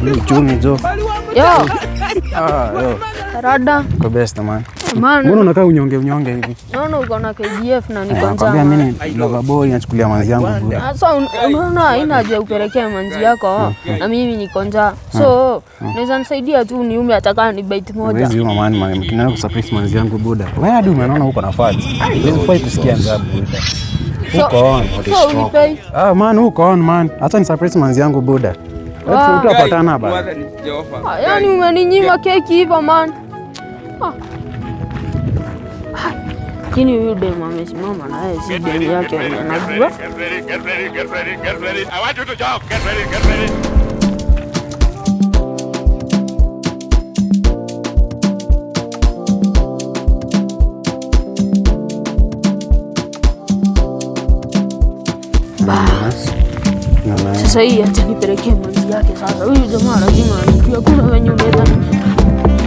Ni uchumi jo. Yo. Yo. Rada. Kwa best man. Man. Mbona unakaa unyonge hivi? Naona uko na KGF na niko njaa. Nakwambia mimi lover boy nachukulia manzi yangu bure. Sasa unaona haina haja upelekea manzi yako na mimi niko njaa. So, naweza nisaidia tu niume hata ni bite moja. Wewe yuma man mkinaenda kusurprise manzi yangu buda. Wewe hadi unaona uko na fat. Hizo fai kusikia njaa buda. Uko on. So, unipei. Man uko on man. Acha ni surprise manzi yangu buda. Tutapatana bana. Yaani umeninyima keki hivyo man. Lakini huyu dem amesimama na yeye si dem yake anajua. Get ready. I want you to jump. Get ready. Bas. Sasa hii acha nipelekee manzi yake sasa. Huyu jamaa lazima anijue kuna wenye unaweza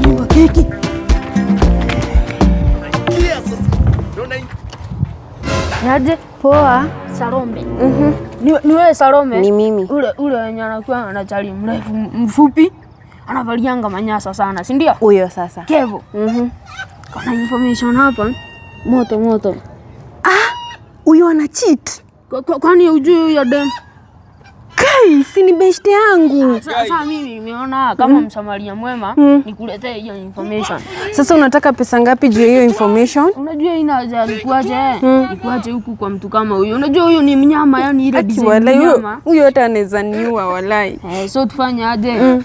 nyima keki. Aje poa Salome. Ni wewe Salome? Ni mimi. Ule wenye anakuwa anachali mrefu mfupi anavalianga manyasa sana, si ndio? Huyo sasa. Kevo. Kuna information hapa. Moto. Huyo ana cheat. Kwani hujui huyo dem? Kai, si ni best yangu. Sasa mimi nimeona kama msamaria mwema nikuletee hiyo information. Sasa unataka pesa ngapi juu hiyo information? Unajua ina haja nikuache huku kwa mtu kama huyo. Unajua huyo ni mnyama, yani ile design mnyama. Huyo hata anaweza niua walai. So tufanye aje?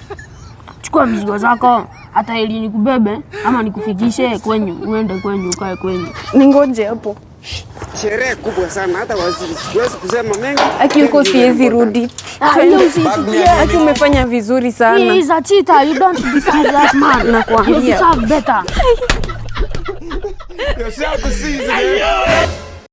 Chukua mizigo zako hata ili nikubebe ama nikufikishe kwenyu, uende kwenyu ukae kwenyu. Ningoje hapo. Sherehe kubwa sana hata siwezi kusema mengi. Aki uko siwezi rudi. Aki umefanya vizuri sana. He is a cheater, you don't deserve that man. Nakwambia. You deserve better. Yourself the season.